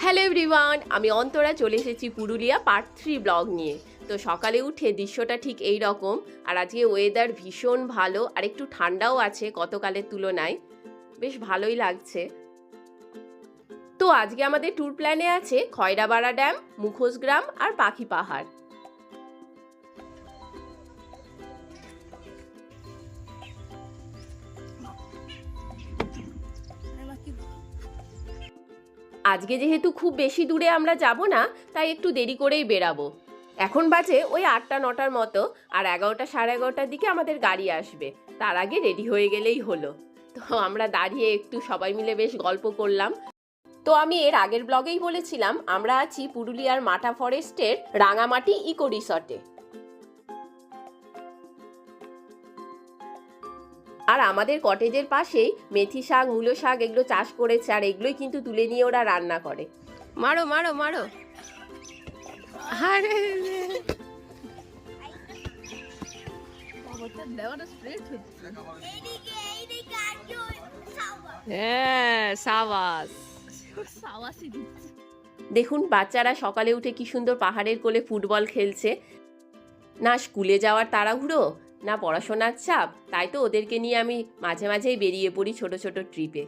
Hello everyone, আমি অন্তরা চলে এসেছি পুরুলিয়া পার্ট 3 ব্লগ নিয়ে। তো সকালে উঠে দৃশ্যটা ঠিক এই রকম। আর আজকে ওয়েদার ভীষণ ভালো আর একটু ঠান্ডাও আছে গতকালের তুলনায়, বেশ ভালোই লাগছে। তো আজকে আমাদের ট্যুর প্ল্যানে আছে খয়রাবাড়া ড্যাম, মুখোশগ্রাম আর পাখি পাহাড়। আজকে যেহেতু খুব বেশি দূরে আমরা যাব না, তাই একটু দেরি করেই বেরাবো। এখন বাজে ওই 8টা-9টার মতো, আর 11টা সাড়ে 11টার দিকে আমাদের গাড়ি আসবে। তার আগে রেডি হয়ে গেলেই হলো। তো আমরা দাঁড়িয়ে একটু সবাই মিলে বেশ গল্প করলাম। তো আমি এর আগের ব্লগেই বলেছিলাম আমরা আছি পুরুলিয়ার মাটা ফরেস্টের রাঙামাটি ইকো রিসর্টে। আর আমাদের কটেজের পাশেই মেথি শাক, মূলো শাক এগুলো চাষ করেছে, আর এগুলোই কিন্তু তুলে নিয়ে ওরা রান্না করে। মারো মারো মারো। আরে হ্যাঁ, সাবাস। দেখুন বাচ্চারা সকালে উঠে কি সুন্দর পাহাড়ের কোলে ফুটবল খেলছে। না স্কুলে যাওয়ার তাড়াহুড়ো, না পড়াশোনার চাপ, তাই তো ওদেরকে নিয়ে আমি মাঝে মাঝেই বেরিয়ে পড়ি ছোট ছোট ট্রিপে।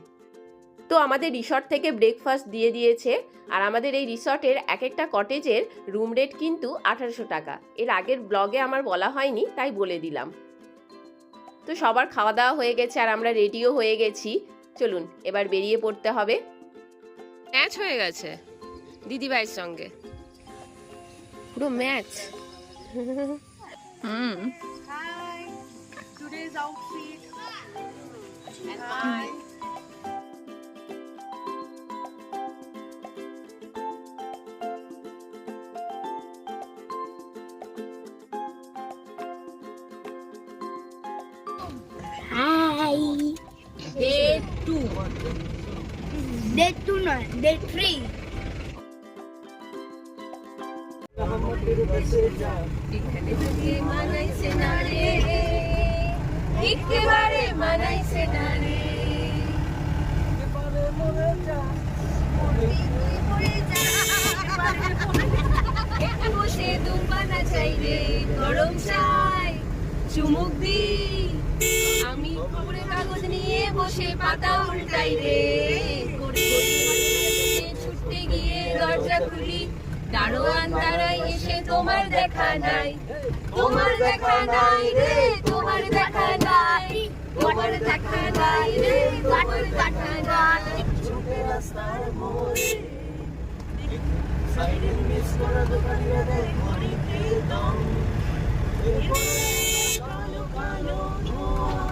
তো আমাদের রিসর্ট থেকে ব্রেকফাস্ট দিয়ে দিয়েছে, আর আমাদের এই রিসর্টের এক একটা কটেজের রুম রেট কিন্তু 1800 টাকা। এর আগের ব্লগে আমার বলা হয়নি, তাই বলে দিলাম। তো সবার খাওয়া দাওয়া হয়ে গেছে আর আমরা রেডিও হয়ে গেছি। চলুন এবার বেরিয়ে পড়তে হবে। ম্যাচ হয়ে গেছে দিদিভাইয়ের সঙ্গে, পুরো match. Hi, today's outfit. Hi. Hi. Day 2. Day 2 নয়, day 3. একেবারে মানাইছে না রে। একটু বসে দুপানা চাই রে, গরম চাই চুমুক দি। আমি খবরের কাগজ নিয়ে বসে পাতা উল্টাই রে, করে ছুটতে গিয়ে দরজা খুলি, দারোয়ান দাঁড়াই এসে তোমার দেখা নাই, তোমার দেখা নাই রে, তোমার দেখা নাই, তোমার দেখা নাই রে, তোমার দেখা নাই। ছোটে রাস্তার মোড়ে সাইডে মিস করা দোকানিরা দেয় ঘড়িতে দাম, কালো কালো ধোঁয়া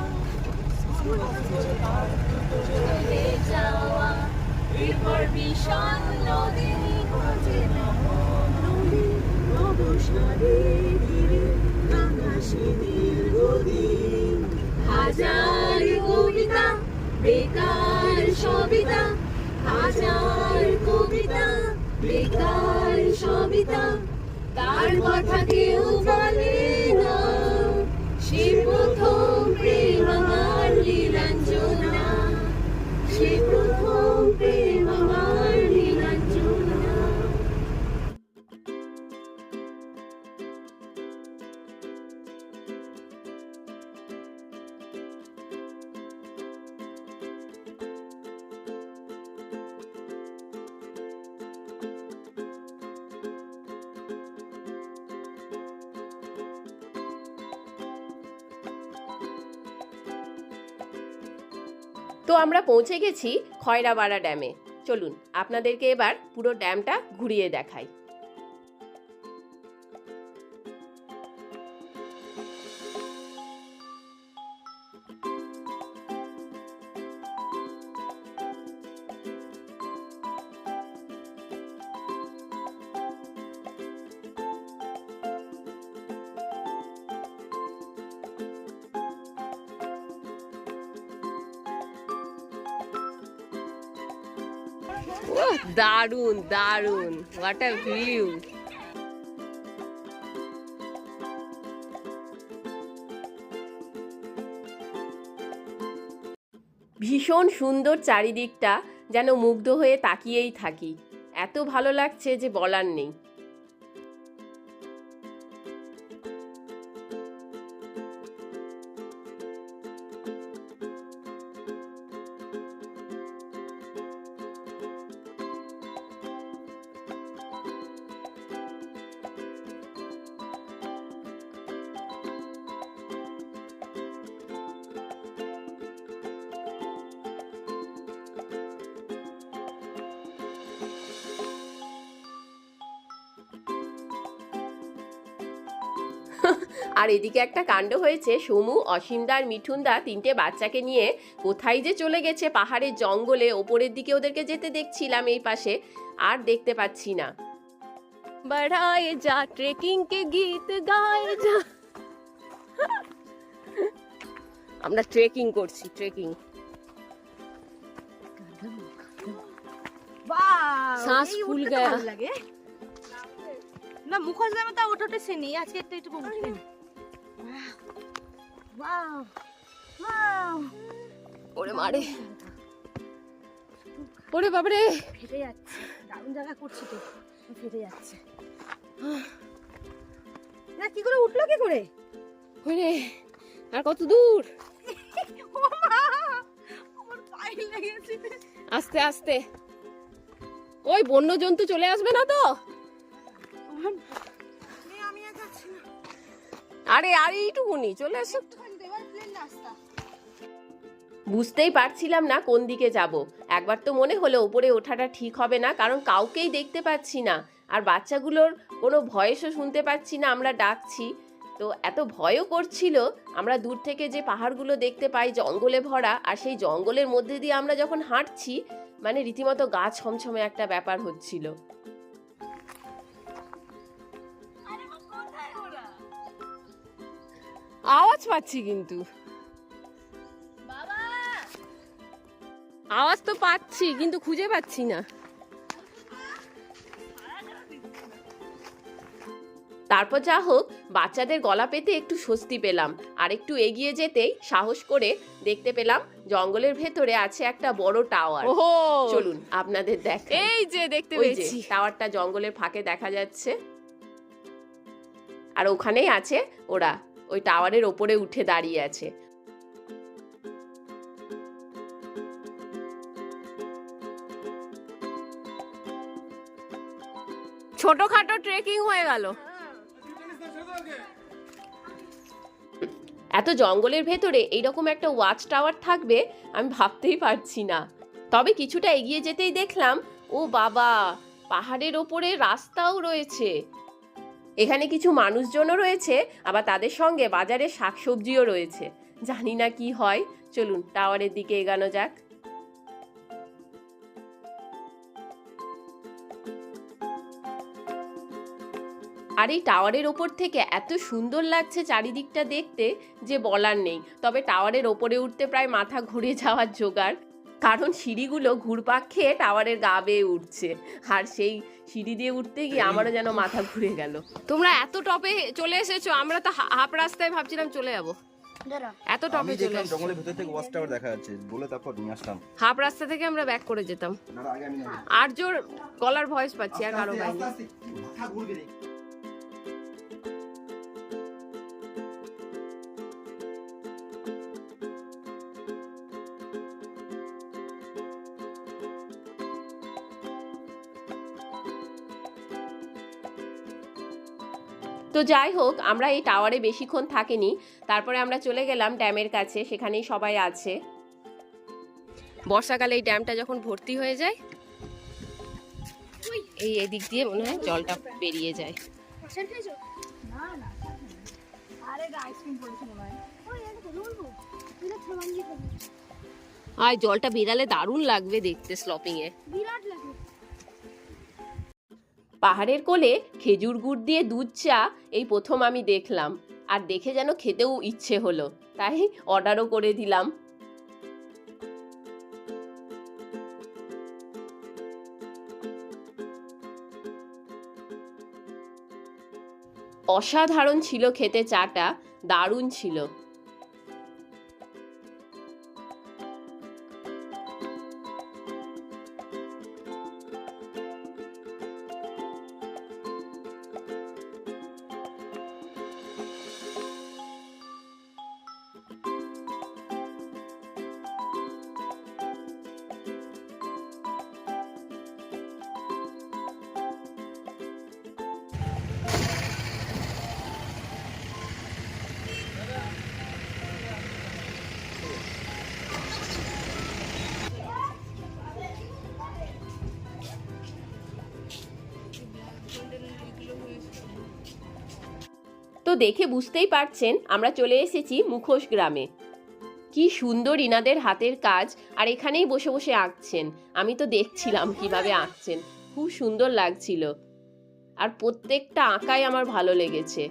চলে যাওয়া, এরপর ভীষণ নদী খোঁজে নদী অবসরে ঘিরে আকাশে দীর্ঘদিন। হাজার কবিতা বেকার সবিতা, হাজার কবিতা বেকার সবিতা, তার কথা কেউ বলে না। সে প্রথম প্রেম আমার লীলাঞ্জনা, সে প্রথম প্রেম আমার লীলাঞ্জনা। তো আমরা পৌঁছে গেছি খয়রাবাড়া ড্যামে। চলুন আপনাদেরকে এবার পুরো ড্যামটা ঘুরিয়ে দেখাই। দারুন দারুন, হোয়াট আ ভিউ। ভীষণ সুন্দর চারিদিকটা, যেন মুগ্ধ হয়ে তাকিয়েই থাকি। এত ভালো লাগছে যে বলার নেই। আর এদিকে একটা কাণ্ড হয়েছে, সমু, অসীমদা আর মিঠুনদা তিনটে বাচ্চাকে নিয়ে কোথায় যে চলে গেছে পাহাড়ের জঙ্গলে। ওপরের দিকে ওদেরকে যেতে দেখছিলাম এই পাশে, আর দেখতে পাচ্ছি না। बढ़ाए जा ट्रेकिंग के गीत गाए जा। আমরা ট্রেকিং করছি, ট্রেকিং। सांस फूल गया। না মুখোশ জামা তা ওঠোটে সে নেই আজকে একটু উঠবে। ওয়াও ওয়াও ওরে মারে, ওরে বাবারে, ফেটে যাচ্ছে। দারুণ জায়গা করছি তো, ফেটে যাচ্ছে। না কি করে উঠলো কি করে? ওরে আর কত দূর? ও মা, আমার পায়ে লেগেছে। আস্তে আস্তে, ওই বন্য জন্তু চলে আসবে না তো? আমি আর যাচ্ছি না। আরে আরে এইটুকুনি চলে আসো। এবার প্লেন রাস্তা। বুঝতেই পারছিলাম না কোন দিকে যাব। একবার তো মনে হলো ওপরে ওঠাটা ঠিক হবে না, কারণ কাউকেই দেখতে পাচ্ছি না, আর বাচ্চাগুলোর কোনো ভয়েসও শুনতে পাচ্ছি না আমরা ডাকছি। তো এত ভয়ও করছিল। আমরা দূর থেকে যে পাহাড়গুলো দেখতে পাই জঙ্গলে ভরা, আর সেই জঙ্গলের মধ্যে দিয়ে আমরা যখন হাঁটছি, মানে রীতিমতো গা ছমছমে একটা ব্যাপার হচ্ছিল। আওয়াজ পাচ্ছি কিন্তু, আওয়াজ তো পাচ্ছি কিন্তু খুঁজে পাচ্ছি না। তারপর যা হোক, বাচ্চাদের গলা পেতে একটু স্বস্তি পেলাম, আর একটু এগিয়ে যেতেই সাহস করে দেখতে পেলাম জঙ্গলের ভেতরে আছে একটা বড় টাওয়ার। চলুন আপনাদের দেখ, এই যে দেখতে পেয়েছি টাওয়ারটা জঙ্গলের ফাঁকে দেখা যাচ্ছে, আর ওখানেই আছে ওরা, ওই টাওয়ারের ওপরে উঠে দাঁড়িয়ে আছে। ছোটখাটো ট্রেকিং হয়ে গেল। এত জঙ্গলের ভেতরে এইরকম একটা ওয়াচ টাওয়ার থাকবে আমি ভাবতেই পারছি না। তবে কিছুটা এগিয়ে যেতেই দেখলাম, ও বাবা, পাহাড়ের ওপরে রাস্তাও রয়েছে। এখানে কিছু মানুষজনও রয়েছে, আবার তাদের সঙ্গে বাজারে শাকসবজিও রয়েছে। জানি না কি হয়, চলুন টাওয়ারের দিকে এগানো যাক। আর এই টাওয়ারের ওপর থেকে এত সুন্দর লাগছে চারিদিকটা দেখতে যে বলার নেই। তবে টাওয়ারের ওপরে উঠতে প্রায় মাথা ঘুরে যাওয়ার জোগাড়, কারণ সিঁড়িগুলো ঘুরপাক খেয়ে টাওয়ারের গা বেয়ে উঠছে, আর সেই সিঁড়ি দিয়ে উঠতে গিয়ে আমারও যেন মাথা ঘুরে গেল। তোমরা এত টপে চলে এসেছো, আমরা তো হাফ রাস্তায় ভাবছিলাম চলে যাবো, এত টপে চলে এসেছি। জঙ্গলের ভিতর থেকে ওয়াচ টাওয়ার দেখা যাচ্ছে বলে তারপর নিয়ে আসলাম। হাফ রাস্তা থেকে আমরা ব্যাক করে যেতাম। আর জোর গলার ভয়েস পাচ্ছি, আর কারো পাইনি। তো যাই হোক, আমরা এই টাওয়ারে বেশিক্ষণ থাকিনি। তারপরে আমরা চলে গেলাম ড্যামের কাছে, সেখানেই সবাই আছে। বর্ষাকালে এই ড্যামটা যখন ভর্তি হয়ে যায়, এই এদিক দিয়ে মনে হয় জলটা বেরিয়ে যায়। আর জলটা বেরালে দারুণ লাগবে দেখতে, স্লপিং এ। পাহাড়ের কোলে খেজুর গুড় দিয়ে দুধ চা এই প্রথম আমি দেখলাম, আর দেখে যেন খেতেও ইচ্ছে হলো, তাই অর্ডারও করে দিলাম। অসাধারণ ছিল খেতে, চাটা দারুণ ছিল। তো দেখে বুঝতেই পারছেন আমরা চলে এসেছি মুখোশ গ্রামে। কি সুন্দর ইনাদের হাতের কাজ, আর এখানেই বসে বসে আঁকছেন। আমি তো দেখছিলাম কিভাবে আঁকছেন, খুব সুন্দর লাগছিল, আর প্রত্যেকটা আঁকাই আমার ভালো লেগেছে।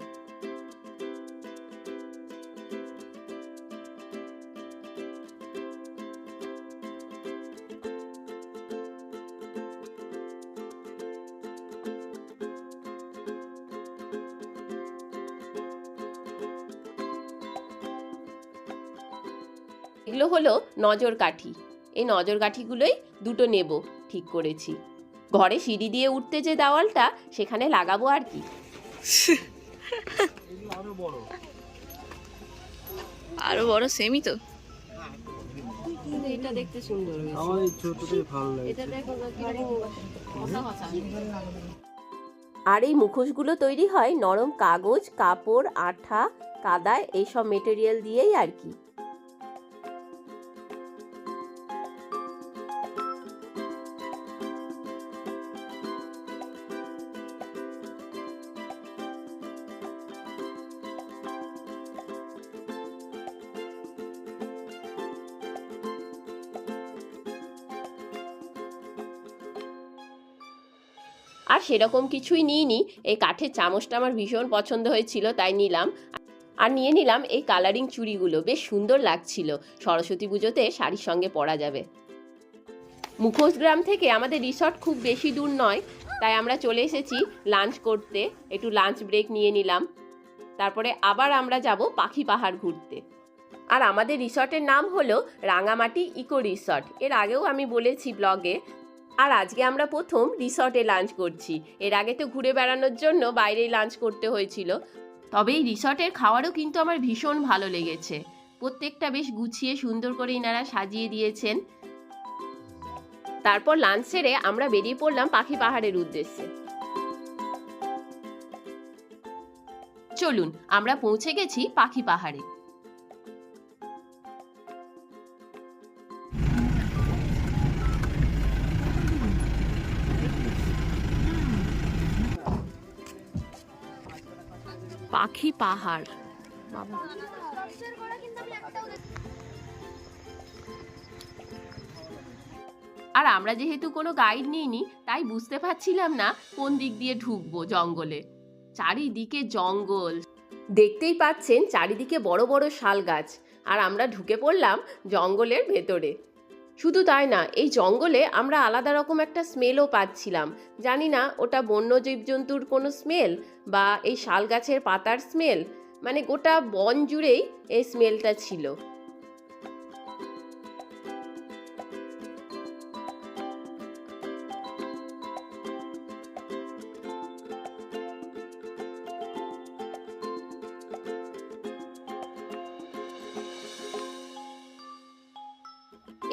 এগুলো হলো নজর কাঠি। এই নজর কাঠিগুলোই দুটো নেব ঠিক করেছি। ঘরে সিঁড়ি দিয়ে উঠতে যে দেওয়ালটা, সেখানে লাগাবো আর কি। আরো বড় সেমই তো। এটা দেখতে সুন্দর হয়েছে। আমার এই ছোটটাই ভালো লাগে। এটা দেখো আর এই মুখোশগুলো তৈরি হয় নরম কাগজ, কাপড়, আঠা, কাদা, এইসব মেটেরিয়াল দিয়েই আর কি। আর সেরকম কিছুই নিইনি, এই কাঠের চামচটা আমার ভীষণ পছন্দ হয়েছিল তাই নিলাম। আর নিয়ে নিলাম এই কালারিং চুড়িগুলো, বেশ সুন্দর লাগছিল, সরস্বতী পুজোতে শাড়ির সঙ্গে পরা যাবে। মুখোশ গ্রাম থেকে আমাদের রিসর্ট খুব বেশি দূর নয়, তাই আমরা চলে এসেছি লাঞ্চ করতে। একটু লাঞ্চ ব্রেক নিয়ে নিলাম, তারপরে আবার আমরা যাব পাখি পাহাড় ঘুরতে। আর আমাদের রিসর্টের নাম হলো রাঙামাটি ইকো রিসর্ট, এর আগেও আমি বলেছি ব্লগে। আর আজকে আমরা প্রথম রিসর্টে লাঞ্চ করছি, এর আগে তো ঘুরে বেড়ানোর জন্য বাইরেই লাঞ্চ করতে হয়েছিল। তবে এই রিসর্টের খাবারও কিন্তু আমার ভীষণ ভালো লেগেছে, প্রত্যেকটা বেশ গুছিয়ে সুন্দর করে ইনারা সাজিয়ে দিয়েছেন। তারপর লাঞ্চ সেরে আমরা বেরিয়ে পড়লাম পাখি পাহাড়ের উদ্দেশ্যে। চলুন, আমরা পৌঁছে গেছি পাখি পাহাড়ে। পাখি পাহাড়, বাবা। আর আমরা যেহেতু কোনো গাইড নিইনি, তাই বুঝতে পারছিলাম না কোন দিক দিয়ে ঢুকবো জঙ্গলে। চারিদিকে জঙ্গল, দেখতেই পাচ্ছেন চারিদিকে বড় বড় শাল গাছ, আর আমরা ঢুকে পড়লাম জঙ্গলের ভেতরে। শুধু তাই না, এই জঙ্গলে আমরা আলাদা রকম একটা স্মেলও পাচ্ছিলাম। জানি না ওটা বন্য জীবজন্তুর কোনো স্মেল বা এই শাল গাছের পাতার স্মেল, মানে গোটা বন জুড়েই এই স্মেলটা ছিল।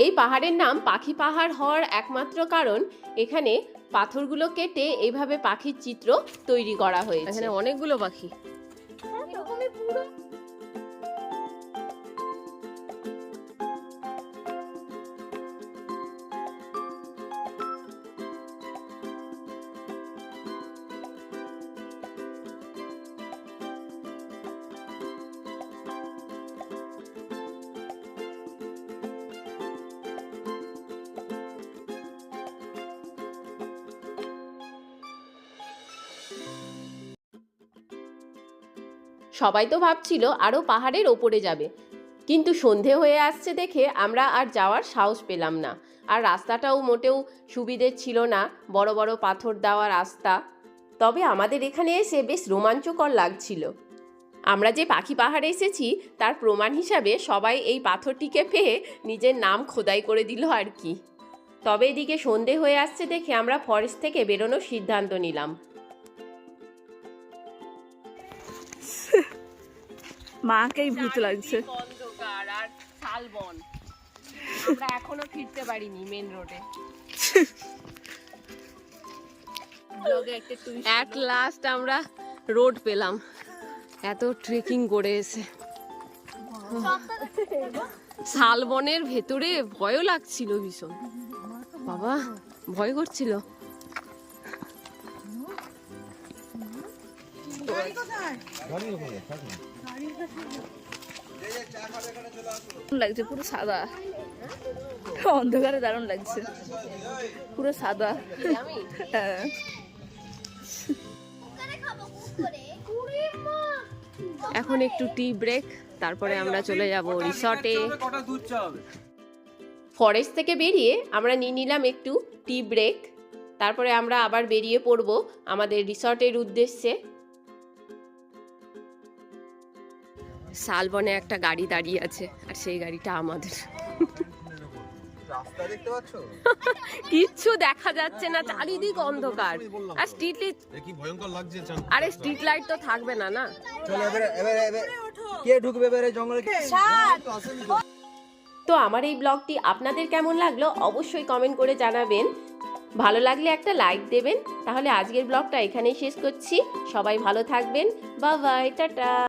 এই পাহাড়ের নাম পাখি পাহাড় হওয়ার একমাত্র কারণ, এখানে পাথরগুলো কেটে এইভাবে পাখির চিত্র তৈরি করা হয়েছে। এখানে অনেকগুলো পাখি। সবাই তো ভাবছিল আরও পাহাড়ের ওপরে যাবে, কিন্তু সন্ধে হয়ে আসছে দেখে আমরা আর যাওয়ার সাহস পেলাম না। আর রাস্তাটাও মোটেও সুবিধের ছিল না, বড় বড় পাথর দেওয়া রাস্তা। তবে আমাদের এখানে এসে বেশ রোমাঞ্চকর লাগছিল। আমরা যে পাখি পাহাড়ে এসেছি তার প্রমাণ হিসাবে সবাই এই পাথরটিকে পেয়ে নিজের নাম খোদাই করে দিল আর কি। তবে এদিকে সন্ধে হয়ে আসছে দেখে আমরা ফরেস্ট থেকে বেরোনোর সিদ্ধান্ত নিলাম। মাকেই ভূত লাগছে। অন্ধকার আর শালবন, আমরা এখনো ফিরতে পারিনি মেন রোডে। এট লাস্ট আমরা রোড পেলাম, এত ট্রেকিং করে এসে। শালবনের ভেতরে ভয়ও লাগছিল ভীষণ, বাবা ভয় করছিল। ছোট আছে। দারুণ লাগছে, পুরো সাদা, অন্ধকারে দারুণ লাগছে, পুরো সাদা। হ্যাঁ এখন একটু টি ব্রেক, তারপরে আমরা চলে যাব রিসর্টে। ফরেস্ট থেকে বেরিয়ে আমরা নিয়ে নিলাম একটু টি ব্রেক, তারপরে আমরা আবার বেরিয়ে পড়ব আমাদের রিসর্টের উদ্দেশ্যে। শালবনে একটা গাড়ি দাঁড়িয়ে আছে, আর সেই গাড়িটা আমাদের। রাস্তা দেখতে পাচ্ছ? কিচ্ছু দেখা যাচ্ছে না, চারিদিক অন্ধকার। আর স্ট্রিট লাইট, কি ভয়ঙ্কর লাগছে। আরে স্ট্রিট লাইট তো থাকবে না না। চলো এবারে কে ঢুকবে এবারে জঙ্গলে? তো আমার এই ব্লগটি আপনাদের কেমন লাগলো অবশ্যই কমেন্ট করে জানাবেন। ভালো লাগলে একটা লাইক দেবেন। তাহলে আজকের ব্লগটা এখানেই শেষ করছি। সবাই ভালো থাকবেন, বাই বাই, টাটা।